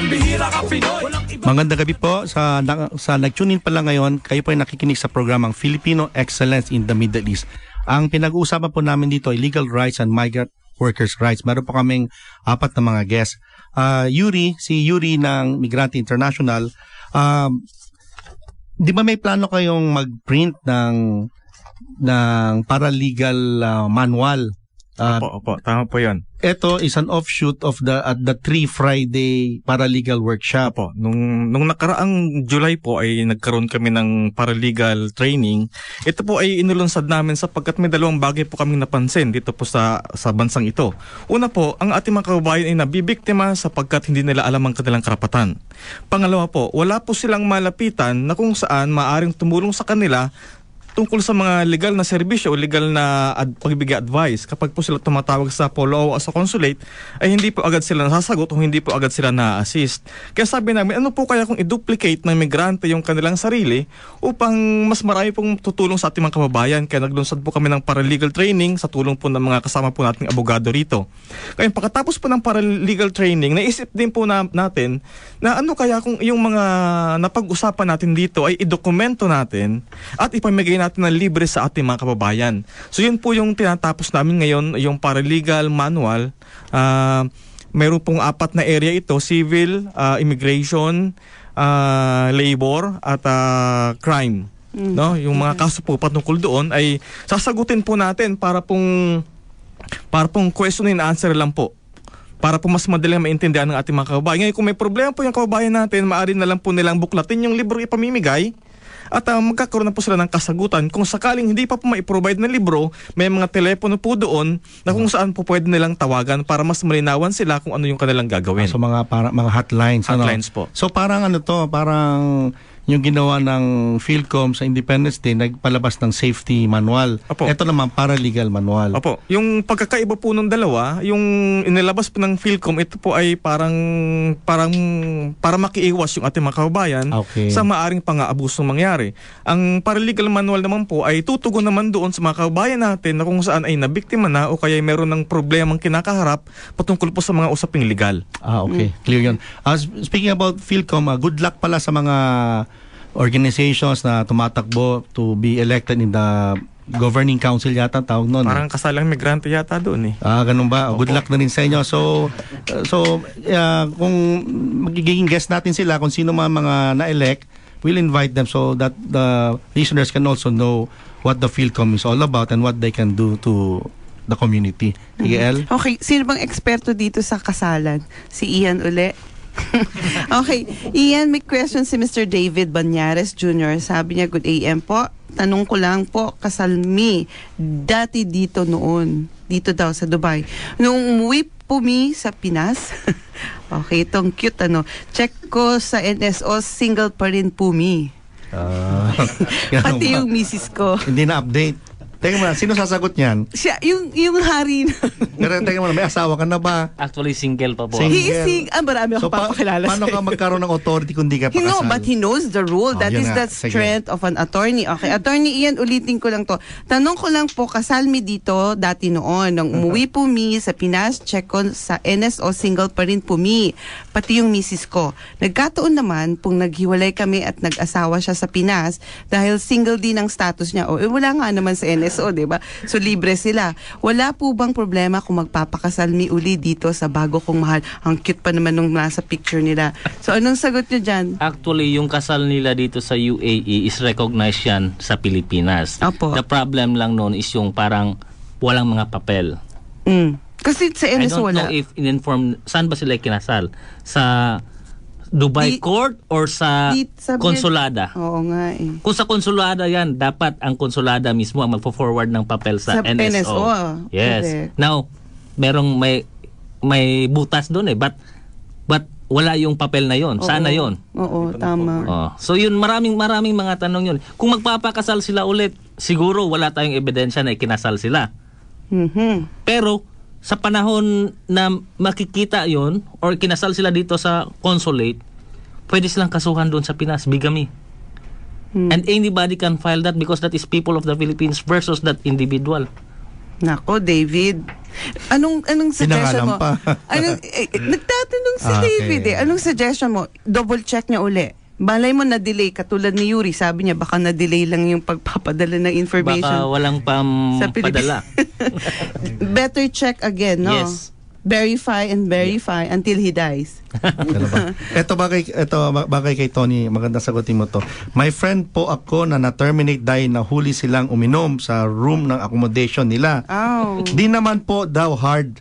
pambihira ka Pinoy. Magandang gabi po sa nag-tune in pa lang ngayon. Kayo po ay nakikinig sa programang Filipino Excellence in the Middle East. Ang pinag-uusapan po namin dito ay legal rights and migrant workers' rights. Meron po kaming 4 na mga guests. Si Yuri ng Migrante International. Di ba may plano kayong mag-print ng paralegal manual? Opo, tama po yun. Ito is an offshoot of the 3 Friday paralegal workshop. Opo, nung nakaraang July po ay nagkaroon kami ng paralegal training. Ito po ay inulunsad namin sapagkat may 2 bagay po kaming napansin dito po sa bansang ito. Una po, ang ating mga kababayan ay nabibiktima sapagkat hindi nila alam ang kanilang karapatan. Pangalawa po, wala po silang malapitan na kung saan maaring tumulong sa kanila tungkol sa mga legal na serbisyo o legal na pagbibigay advice. Kapag po sila tumatawag sa POLO o sa consulate, ay hindi po agad sila nasasagot o hindi po agad sila na-assist. Kaya sabi namin, ano po kaya kung i-duplicate ng migrante yung kanilang sarili upang mas marami pong tutulong sa ating mga kababayan. Kaya naglunsad po kami ng paralegal training sa tulong po ng mga kasama po nating abogado rito. Kaya pagkatapos po ng paralegal training, naisip din po natin na ano kaya kung yung mga napag-usapan natin dito ay i-dokumento natin at ipamigay natin na libre sa ating mga kababayan. So yun po yung tinatapos namin ngayon, yung paralegal manual. Mayroon pong 4 na area ito, civil, immigration, labor at crime. No, yung mga kaso po patungkol doon ay sasagutin po natin para pong question and answer lang po. Para po mas madaling maintindihan ng ating mga kababayan. Ngayon kung may problema po yung kababayan natin, maaari na lang po nilang buklatin yung libro ipamimigay. At magkakaroon na po sila ng kasagutan. Kung sakaling hindi pa po mai-provide na libro, may mga telepono po doon na kung saan po pwede nilang tawagan para mas malinawan sila kung ano yung kanilang gagawin. So mga hotlines. Hotlines po. So parang parang yung ginawa ng Philcom sa Independence Day, nagpalabas ng safety manual. Opo. Ito naman, paralegal manual. Opo. Yung pagkakaiba po ng dalawa, yung inilabas po ng Philcom, ito po ay parang para makiiwas yung ating mga kababayan sa maaring pang-aabusong mangyari. Ang paralegal manual naman po ay tutugon naman doon sa mga kababayan natin na kung saan ay nabiktima na o kaya meron ng problemang kinakaharap patungkol po sa mga usaping legal. Okay. Clear yun. Speaking about Philcom, good luck pala sa mga organizations na tumatakbo to be elected in the governing council yata tawag noon. Parang kasalang migrante yata doon eh. Ganun ba? Good luck na rin sa inyo. So kung magiging guest natin sila, kung sino mga na-elect, we'll invite them so that the listeners can also know what the Philcom is all about and what they can do to the community. EL? Okay, sino bang eksperto dito sa kasalan? Si Ian uli? Okay, Ian, may question si Mr. David Banyares Jr. Sabi niya, good AM po. Tanong ko lang po, kasalmi, dati dito noon, dito daw sa Dubai. Nung umuwi po sa Pinas, okay, itong cute check ko sa NSO, single pa rin po pati yung misis ko. Hindi na-update. Teka muna, sino sasagot niyan? Siya, yung hari na. Pero teka muna, may asawa ka na ba? Actually, single pa po. Marami ako papakilala paano ka magkaroon ng authority kung di ka pakasal? But he knows the rule. That is the strength of an attorney. Okay, Attorney Ian, ulitin ko lang to. Tanong ko lang po, kasalmi dito dati noon. Nang umuwi po sa Pinas, check ko sa NSO, single pa rin po pati yung misis ko. Nagkataon naman, pong naghiwalay kami at nag-asawa siya sa Pinas, dahil single din ang status niya. Wala nga naman sa NSO. Diba? So libre sila. Wala po bang problema kung magpapakasalmi uli dito sa bago kong mahal? Ang cute pa naman nung nasa picture nila. So anong sagot nyo dyan? Actually, yung kasal nila dito sa UAE is recognized yan sa Pilipinas. Opo. The problem lang noon is yung parang walang mga papel. Kasi sa NSO wala. I don't know if in-inform, saan ba sila kinasal? Sa Dubai Court or sa konsulada? Oo nga eh. Kung sa konsulada yan, dapat ang konsulada mismo ang magpo-forward ng papel sa NSO. Yes. Correct. Now, may butas doon eh. But wala yung papel na yon. Sana yon. Oo, tama. So yun, maraming mga tanong yun. Kung magpapakasal sila ulit, siguro wala tayong ebidensya na ikinasal sila. Pero sa panahon na makikita yon or kinasal sila dito sa consulate, pwede silang kasuhan doon sa Pinas, bigamy. And anybody can file that because that is people of the Philippines versus that individual. Nako, David. Anong suggestion mo? Pinangalan pa. Nagtatanong si Okay. David eh. Anong suggestion mo? Double check niya uli. Balay mo na-delay, katulad ni Yuri, sabi niya baka na-delay lang yung pagpapadala ng information. Baka walang Sa padala. Better check again, no? Yes. Verify and verify until he dies. Ano ba? Ito bagay kay Tony, maganda sagutin mo to. My friend po ako na na-terminate dahil nahuli silang uminom sa room ng accommodation nila. Oh. Di naman po daw hard.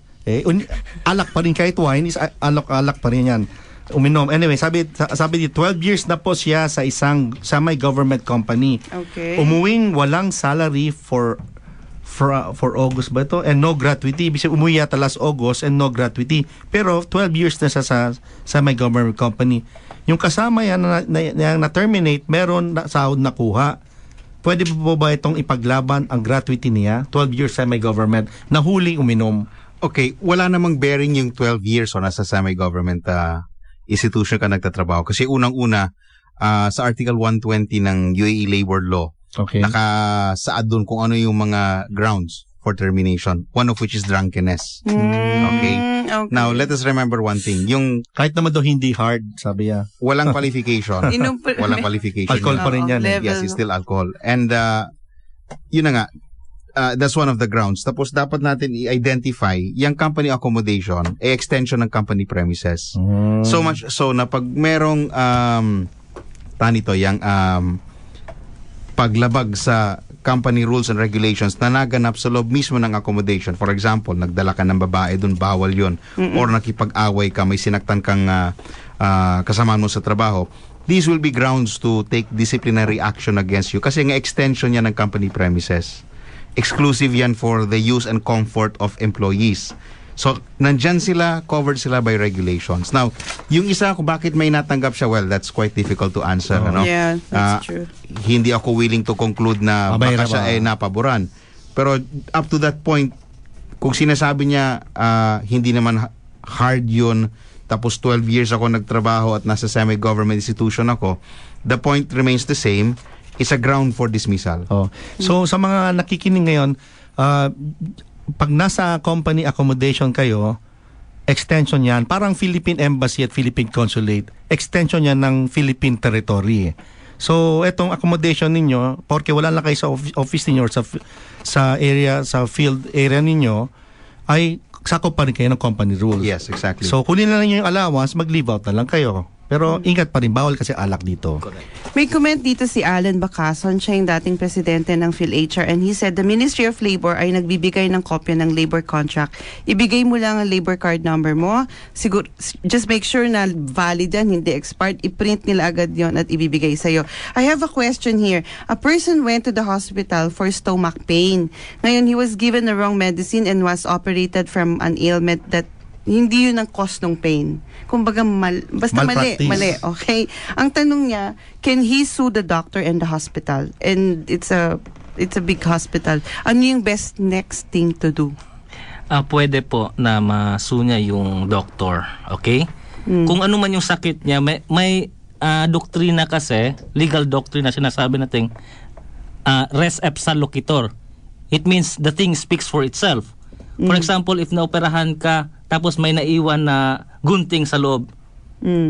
Alak pa rin kahit wine is alak pa rin yan. Uminom. Anyway, sabi di 12 years na po siya sa may government company. Okay. Umuwing walang salary for August ba ito? And no gratuity. Ibig sabihin, umuwi yata last August and no gratuity. Pero 12 years na sa may government company. Yung kasama yan na terminate, meron na sahod na kuha. Pwede po ba itong ipaglaban ang gratuity niya? 12 years sa may government, nahuli uminom. Okay, wala namang bearing yung 12 years o nasa semi-government institution ka nagtatrabaho. Kasi unang-una, sa Article 120 ng UAE Labor Law, Okay. nakasaad doon kung ano yung mga grounds for termination, one of which is drunkenness. Okay? Now, let us remember one thing. Yung Kahit naman daw hindi hard, sabi niya. walang qualification. Inom pa- Walang qualification. Alcohol pa rin yan. level, Yes, it's still alcohol. And yun na nga, that's one of the grounds. Tapos dapat natin i-identify yung company accommodation, extension ng company premises. So much so na pag merong yung paglabag sa company rules and regulations na naganap sa loob mismo ng accommodation. For example, nagdala ka ng babae doon, bawal yun. Or nakipag-away ka, may sinaktan kang kasama mo sa trabaho. These will be grounds to take disciplinary action against you kasi nga extension yan ng company premises. Exclusive yan for the use and comfort of employees. So, nandyan sila, covered sila by regulations. Now, yung isa, kung bakit may natanggap siya, well, that's quite difficult to answer. Ano? Yeah, that's true. Hindi ako willing to conclude na baka siya ay napaboran. Pero up to that point, kung sinasabi niya hindi naman hard yun, tapos 12 years ako nagtrabaho at nasa semi-government institution ako, the point remains the same. It's a ground for dismissal. So, sa mga nakikinig ngayon, pag nasa company accommodation kayo, extension yan, parang Philippine Embassy at Philippine Consulate, extension yan ng Philippine territory. So, etong accommodation ninyo, porque wala lang kayo sa office ninyo or sa area, sa field area ninyo, ay sakop pa rin kayo ng company rules. Yes, exactly. So, kunin na lang yung allowance, mag-leave out na lang kayo. Pero ingat pa rin, bawal kasi alak dito. May comment dito si Alan Bacazon, siya yung dating presidente ng PhilHR, and he said the Ministry of Labor ay nagbibigay ng kopya ng labor contract. Ibigay mo lang ang labor card number mo. Siguro, just make sure na valid yan, hindi expired. I-print nila agad yon at ibibigay sa'yo. I have a question here. A person went to the hospital for stomach pain. Ngayon, he was given the wrong medicine and was operated from an ailment that hindi yun ang cause ng pain. Kumbaga, basta mali. Okay? Ang tanong niya, can he sue the doctor and the hospital? And it's a big hospital. Ano yung best next thing to do? Pwede po na ma-sue niya yung doctor. Okay? Kung ano man yung sakit niya, may doktrina kasi, legal doctrine na sinasabi natin, res ipsa loquitur. It means the thing speaks for itself. For example, if naoperahan ka, tapos may naiwan na gunting sa loob,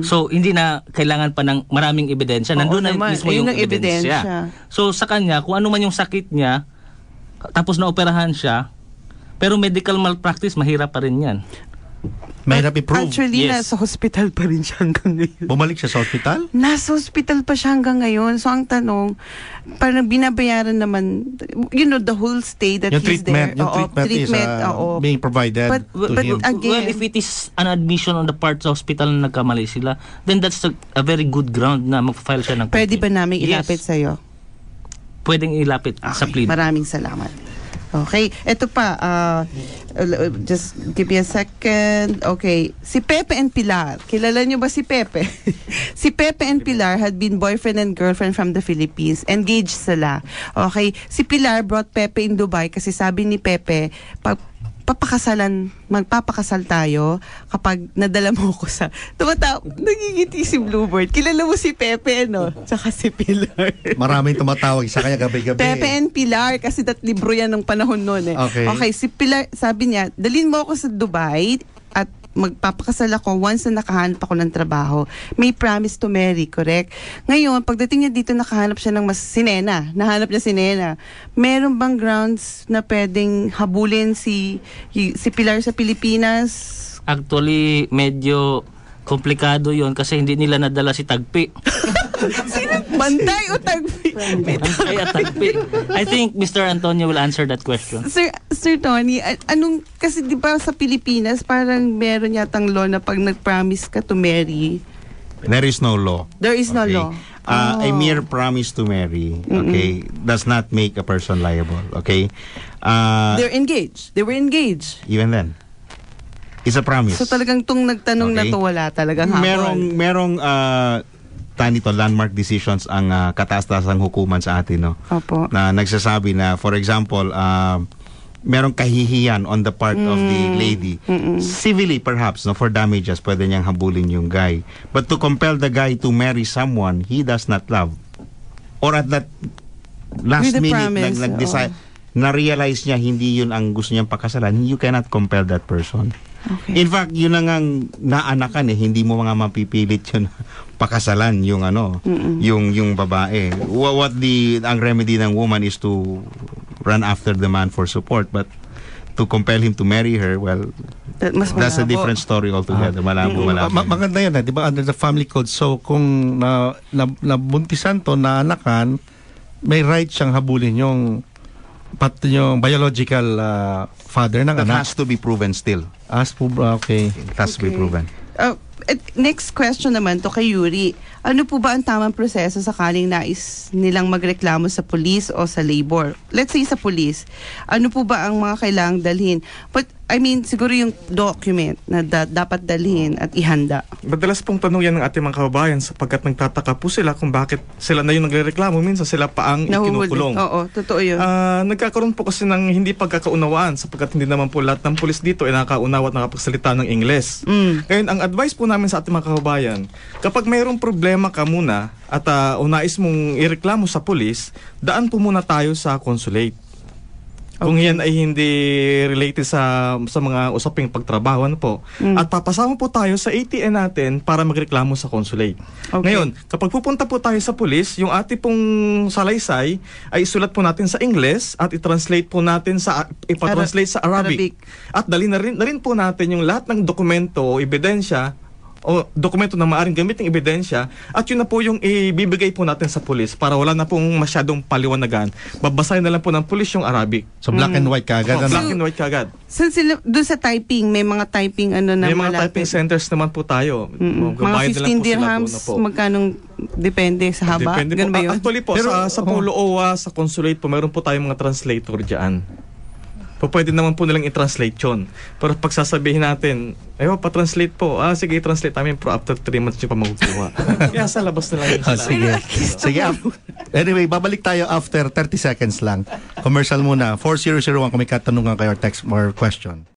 so hindi na kailangan pa ng maraming ebidensya. Nandun na mismo yung ebidensya. So sa kanya, kung ano man yung sakit niya, tapos naoperahan siya, pero medical malpractice, mahirap pa rin yan. Mahirap i-prove. Actually, Yes. nasa hospital pa rin siya hanggang ngayon. Bumalik siya sa hospital? Nasa hospital pa siya hanggang ngayon. So, ang tanong, parang binabayaran naman, the whole stay that Yung he's treatment, there. yung treatment is being provided But to him. again, Well, if it is an admission on the part sa hospital na nagkamali sila, then that's a very good ground na mag-file siya ng pwede ba complaint. namin ilapit sa'yo? Pwedeng ilapit sa Okay, plead. maraming salamat. Okay, eto pa, just give me a second. Okay, si Pepe and Pilar. Kilala niyo ba si Pepe? Si Pepe and Pilar had been boyfriend and girlfriend from the Philippines. Engaged sila. Okay, si Pilar brought Pepe in Dubai kasi sabi ni Pepe, magpapakasal tayo kapag nadala mo ko sa, nagigiti si Bluebird. Kilala mo si Pepe, no? Tsaka si Pilar. Maraming tumatawag sa kanya gabi-gabi. Pepe and Pilar, kasi libro yan ng panahon noon eh. Okay, si Pilar, sabi niya, dalhin mo ako sa Dubai at magpapakasal ako once na nakahanap ako ng trabaho. May promise to marry, correct? Ngayon, pagdating niya dito, nakahanap siya ng nahanap niya si Nena. Meron bang grounds na pwedeng habulin si Pilar sa Pilipinas? Actually, medyo komplikado yon kasi hindi nila nadala si Tagpi. Bantay o Tagpi? Tagpi. I think Mr. Antonio will answer that question. Sir Tony, kasi di ba sa Pilipinas, parang meron yatang law na pag nag-promise ka to marry, There is no law. there is no law. A mere promise to marry, okay, does not make a person liable, okay? They're engaged. They were engaged. Even then, it's a promise. So talagang tung nagtanong na Okay. to, wala talagang habol. Merong landmark decisions ang kataas-taasang hukuman sa atin, no? Opo. Na nagsasabi na, for example, merong kahihiyan on the part of the lady. Civilly perhaps, no, for damages, pwede niyang habulin yung guy. But to compel the guy to marry someone he does not love, or at that last With the minute, promise, nag-decide, na-realize niya hindi yun ang gusto niyang pakasalan, you cannot compel that person. Okay. In fact, yun ang naanakan hindi mo mga mapipilit yun pakasalan yung yung babae. Ang remedy ng woman is to run after the man for support, but to compel him to marry her, well, that's a different story altogether. Malabo. Maganda yan, di ba, under the family code. So kung nabuntisan to, naanakan, may right siyang habulin yung biological father ng That anak. has to be proven still. Okay. It has to be proven. Next question naman to kay Yuri. Ano po ba ang tamang proseso sakaling nais nilang magreklamo sa police o sa labor? Let's say sa police. Ano po ba ang mga kailangang dalhin? But I mean, siguro yung document na dapat dalhin at ihanda. Madalas pong tanong yan ng ating mga kababayan sapagkat nagtataka po sila kung bakit sila na yung nagrereklamo. Minsan sila pa ang ikinukulong. Oo, totoo yun. Nagkakaroon po kasi ng hindi pagkakaunawaan sapagkat hindi naman po lahat ng pulis dito ay nakaunawa at nakapagsalita ng Ingles. Ngayon, ang advice po namin sa ating mga kababayan, kapag mayroong problema ka muna at nais mong ireklamo sa pulis, daan po muna tayo sa consulate. Kung yan ay hindi related sa mga usaping pagtrabaho, po. At papasama po tayo sa ATN natin para magreklamo sa consulate. Okay. Ngayon, kapag pupunta po tayo sa pulis, yung ating pong salaysay ay isulat po natin sa Ingles at i-translate po natin ipa-translate sa Arabic. At dali na rin po natin yung lahat ng dokumento o ebidensya o dokumento na maaaring gamitin ebidensya at yun na po yung ibibigay po natin sa pulis para wala na pong masyadong paliwanagan. Babasahin na lang po ng pulis yung Arabic. So black and white kagad. Black and white kagad. So doon sa typing, may mga typing na May mga malapit. typing centers naman po tayo. Mga 15 dirhams, magkanong depende sa haba? Depende po. Ganun ba yun? Actually po, sa Polo OWA, sa consulate po, meron po tayong mga translator dyan. Pwede naman po nilang i-translate yun. Pero pag sasabihin natin, pa-translate po. Sige, i-translate namin pero after 3 months nyo pa makukuha. Kaya sa labas na lang yun sila. Sige. Anyway, babalik tayo after 30 seconds lang. Commercial muna. 4001 kung may katanungan kayo or text or question.